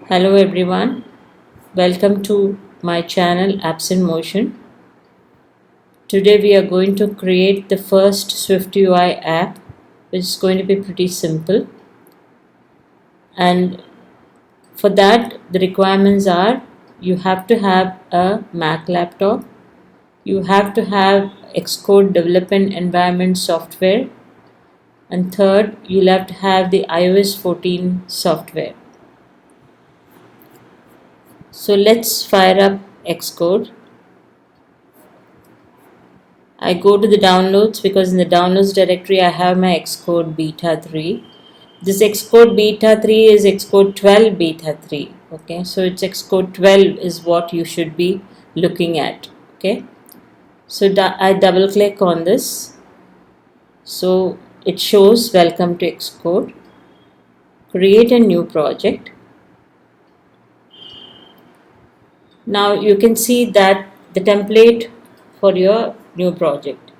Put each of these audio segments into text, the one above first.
Hello everyone, welcome to my channel Apps in Motion. Today we are going to create the first SwiftUI app, which is going to be pretty simple. And for that, the requirements are you have to have a Mac laptop, you have to have Xcode development environment software, and third, you'll have to have the iOS 14 software. So let's fire up Xcode. I go to the downloads because in the downloads directory I have my Xcode beta 3. This Xcode beta 3 is Xcode 12 beta 3. Okay, so it's Xcode 12 is what you should be looking at. Okay, so I double click on this. So it shows welcome to Xcode. Create a new project. Now you can see that the template for your new project.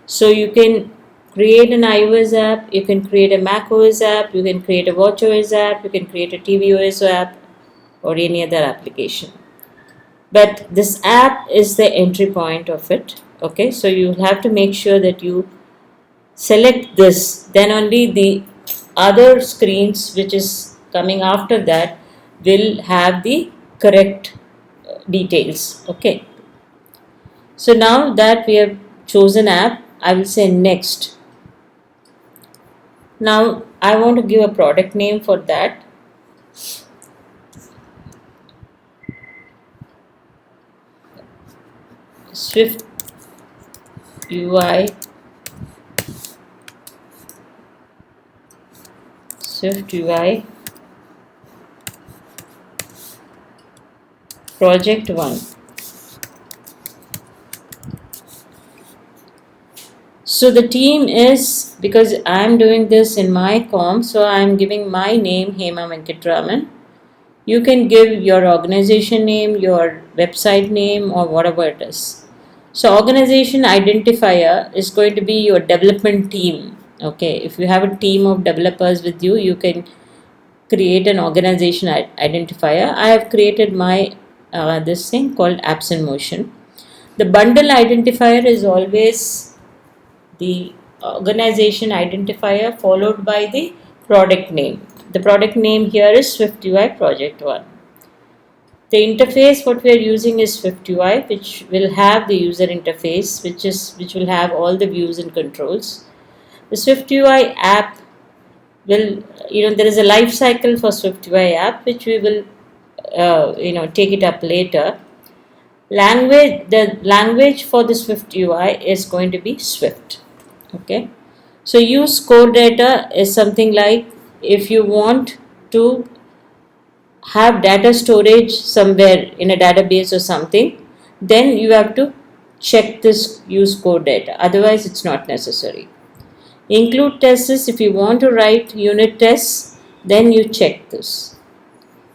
So you can create an iOS app, you can create a Mac OS app, you can create a watchOS app, you can create a tvOS app or any other application. But this app is the entry point of it. Okay, so you have to make sure that you select this, then only the other screens which is coming after that will have the correct details. Okay, so now that we have chosen app, I will say next. Now I want to give a product name for that. SwiftUI Project 1. So the team is, because I am doing this in my com, so I am giving my name Hema Venkatraman. You can give your organization name, your website name, or whatever it is. So organization identifier is going to be your development team. Okay, if you have a team of developers with you, you can create an organization identifier. I have created my this thing called Apps in Motion. The bundle identifier is always the organization identifier followed by the product name. The product name here is SwiftUI Project 1. The interface what we are using is SwiftUI, which will have the user interface, which will have all the views and controls. The SwiftUI app will, there is a life cycle for SwiftUI app, which we will, take it up later. The language for the SwiftUI is going to be Swift. Okay, so use core data is something like if you want to have data storage somewhere in a database or something, then you have to check this use core data, otherwise it's not necessary. Include tests, if you want to write unit tests, then you check this.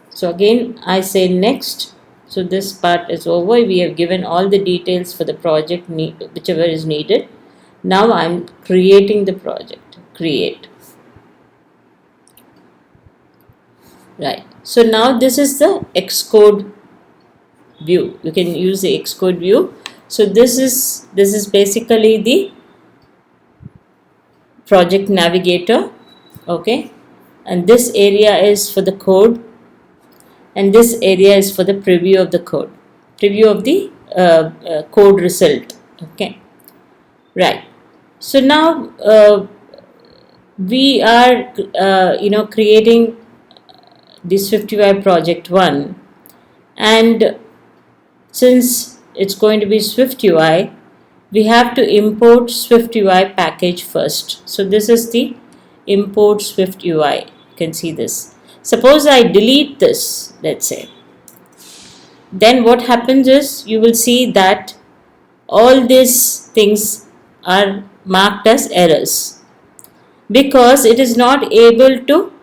So again I say next. So this part is over. We have given all the details for the project, whichever is needed. Now I'm creating the project. Create. Right. So now this is the Xcode view. You can use the Xcode view. So this is basically the project navigator. Okay. And this area is for the code. And this area is for the preview of the code. Preview of the code result. Okay. Right. So now we are creating the SwiftUI Project 1, and since it's going to be SwiftUI, we have to import SwiftUI package first. So this is the import SwiftUI. You can see this. Suppose I delete this, let's say. Then what happens is you will see that all these things are marked as errors because it is not able to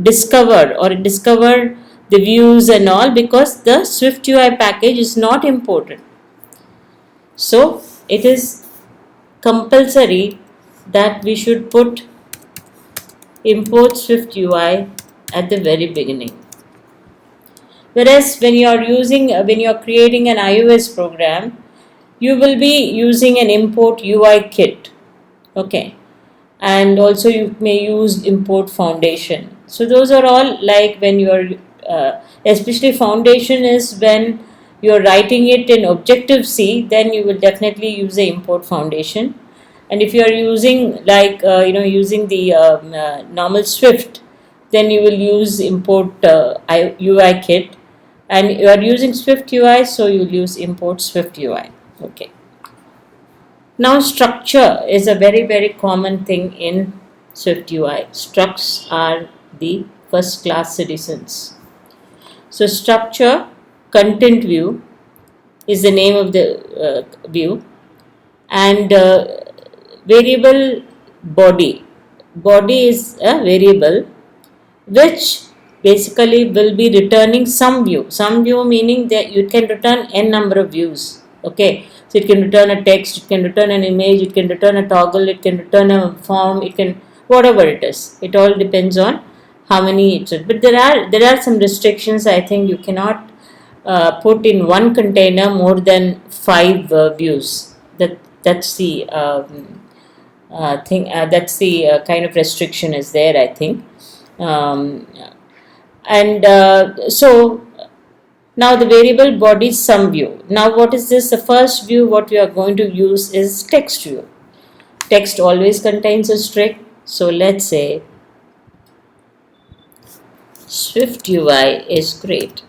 discover the views and all because the SwiftUI package is not imported. So it is compulsory that we should put import SwiftUI at the very beginning. Whereas when you're creating an iOS program, you will be using an import UI kit. Okay, and also you may use import foundation. So those are all like when you're especially foundation is when you're writing it in Objective C, then you will definitely use the import foundation. And if you are using like using the normal Swift, then you will use import UI kit. And you are using Swift UI, so you'll use import Swift UI. Okay. Now, structure is a very, very common thing in SwiftUI. Structs are the first class citizens. So, structure content view is the name of the view, and variable body. Body is a variable which basically will be returning some view meaning that you can return n number of views. Okay, so it can return a text, it can return an image, it can return a toggle, it can return a form, it can whatever it is, it all depends on how many it's. But there are some restrictions. I think you cannot put in one container more than 5 views. That's the thing, that's the kind of restriction is there, I think. And so now the variable body sum view. Now what is this? The first view what we are going to use is text view. Text always contains a string. So let's say SwiftUI is great.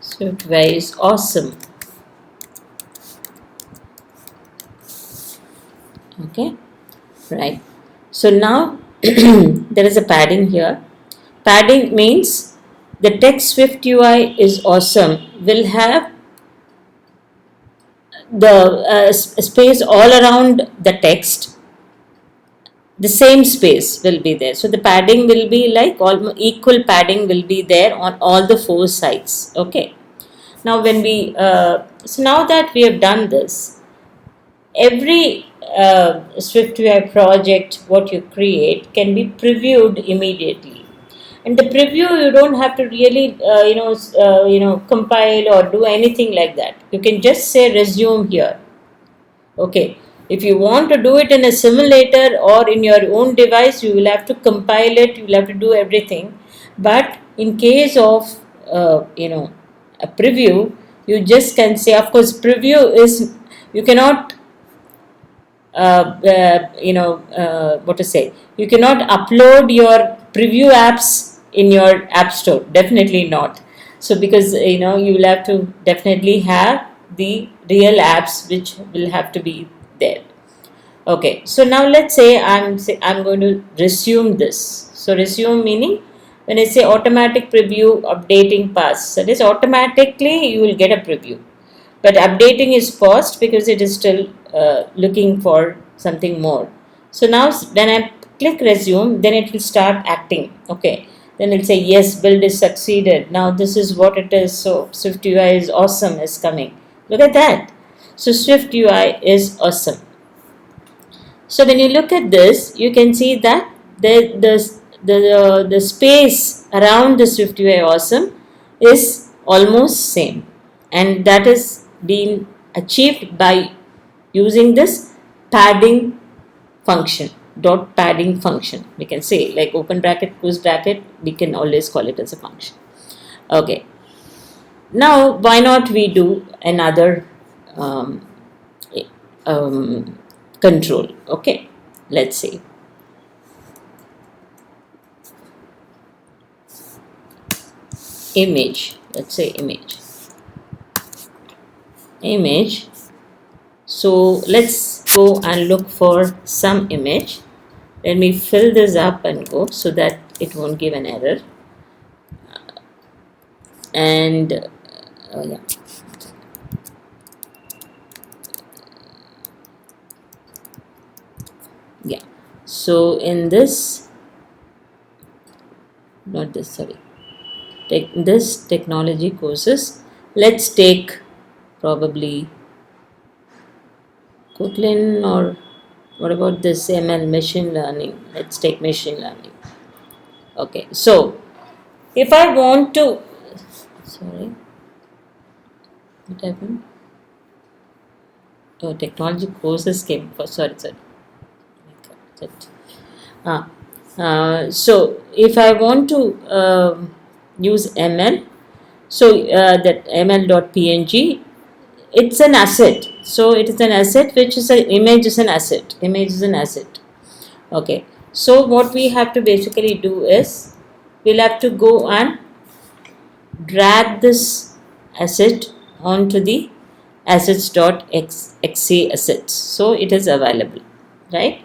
SwiftUI is awesome. Okay, right. So now there is a padding here. Padding means the text SwiftUI is awesome will have the space all around the text. The same space will be there. So the padding will be like almost equal padding will be there on all the 4 sides. Okay. Now when we so now that we have done this, every SwiftUI project what you create can be previewed immediately. And the preview you don't have to really compile or do anything like that. You can just say resume here. Okay. If you want to do it in a simulator or in your own device, you will have to compile it. You will have to do everything. But in case of a preview, you just can say. Of course, preview is you cannot what to say. You cannot upload your preview apps in your app store. Definitely not. So because you will have to definitely have the real apps which will have to be there. Okay, so now let's say I'm going to resume this. So resume meaning when I say automatic preview updating pass, that is automatically you will get a preview, but updating is paused because it is still looking for something more. So now when I click resume, then it will start acting. Okay, then it'll say yes, build is succeeded. Now this is what it is. So SwiftUI is awesome is coming. Look at that. So SwiftUI is awesome. So when you look at this, you can see that the space around the SwiftUI awesome is almost same, and that is being achieved by using this padding function, dot padding function. We can say like open bracket, close bracket, we can always call it as a function. Okay. Now why not we do another control. Okay, let's see. Image, let's say image. So let's go and look for some image. Let me fill this up and go so that it won't give an error. And yeah. Yeah, so in this, not this, sorry, this technology courses, let's take probably Kotlin, or what about this ML, machine learning? Let's take machine learning. Okay, so if I want to, sorry, What happened? Oh, technology courses came for, sorry. Ah, so if I want to use ML, so that ml.png, it's an asset. So it is an asset, which is an image is an asset. Image is an asset. Okay. So what we have to basically do is we'll have to go and drag this asset onto the assets.exe assets. So it is available, right?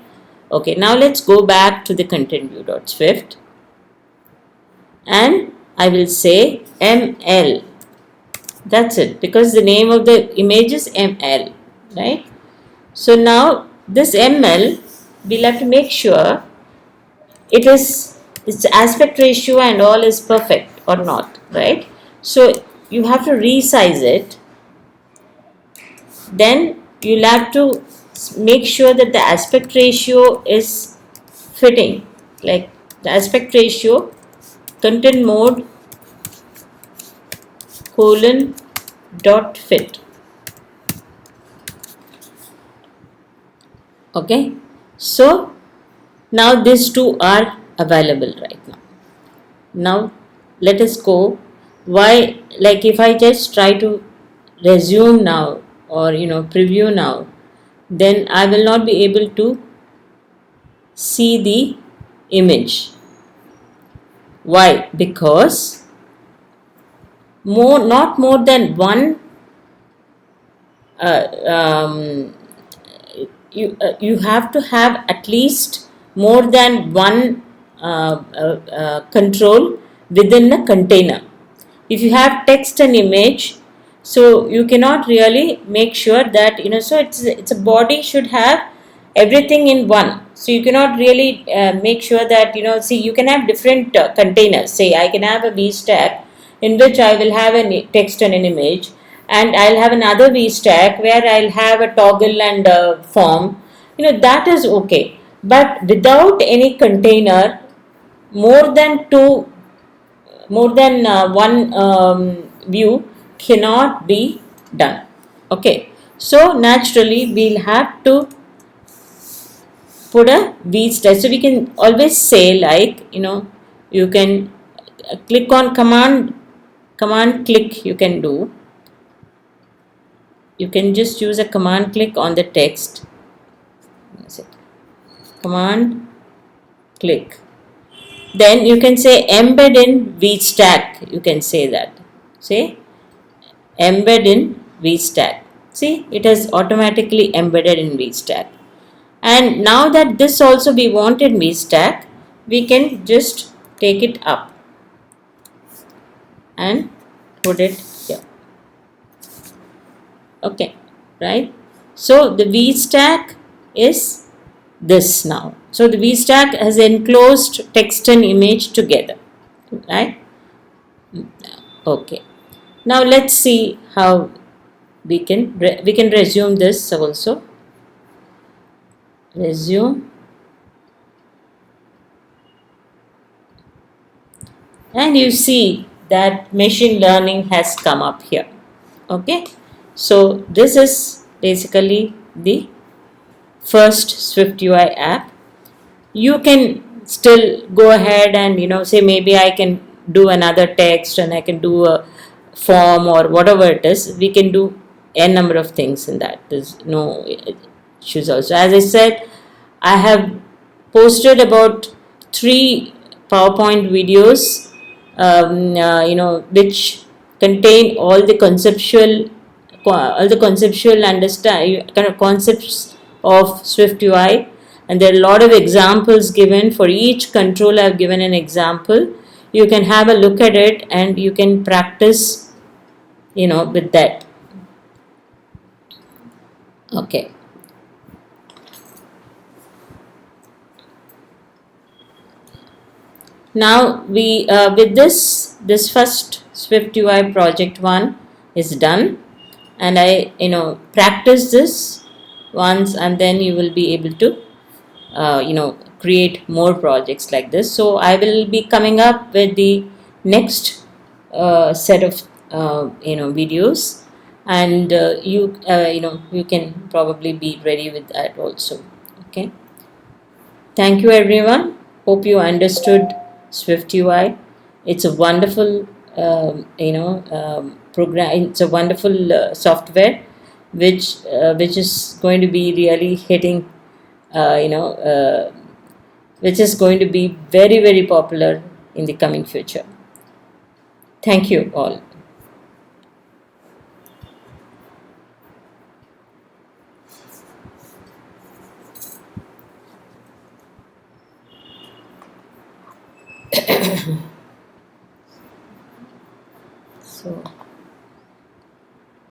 Okay. Now let's go back to the content view.swift, and I will say ML. That's it, because the name of the image is ML, right? So now this ML, we'll have to make sure its aspect ratio and all is perfect or not, right? So you have to resize it. Then you'll have to make sure that the aspect ratio is fitting, like the aspect ratio content mode dot fit. Okay, so now these two are available right now. Now let us go. Why, like if I just try to resume now, or preview now, then I will not be able to see the image. Why? Because not more than one uh, um, you have to have at least more than one control within a container. If you have text and image, so you cannot really make sure that so it's a body should have everything in one. So you cannot really make sure that see, you can have different containers. Say I can have a VStack in which I will have a text and an image, and I'll have another VStack where I'll have a toggle and a form. That is okay. But without any container, more than one view cannot be done. Okay. So naturally we'll have to put a VStack. So we can always say, like you can click on command click. You can just use a command click on the text. That's it. Command click. Then you can say embed in VStack. You can say that. Say embed in VStack. See, it has automatically embedded in VStack. And now that this also we want in VStack, we can just take it up and put it here. Okay, right? So the VStack is this now. So the VStack has enclosed text and image together, right? Okay. Now let's see how we can resume this also. Resume, and you see that machine learning has come up here. Okay, so this is basically the first SwiftUI app. You can still go ahead and say maybe I can do another text and I can do a form or whatever it is. We can do n number of things in that. There's no issues also. As I said, I have posted about 3 PowerPoint videos which contain all the conceptual understand kind of concepts of SwiftUI, and there are a lot of examples given. For each control I've given an example. You can have a look at it and you can practice with that. Okay. Now we with this first SwiftUI project 1 is done, and I practice this once, and then you will be able to create more projects like this. So I will be coming up with the next set of videos, and you can probably be ready with that also. Okay. Thank you, everyone. Hope you understood SwiftUI. It's a wonderful, program. It's a wonderful software, which is going to be really hitting, uh, you know, uh, which is going to be very, very popular in the coming future. Thank you all.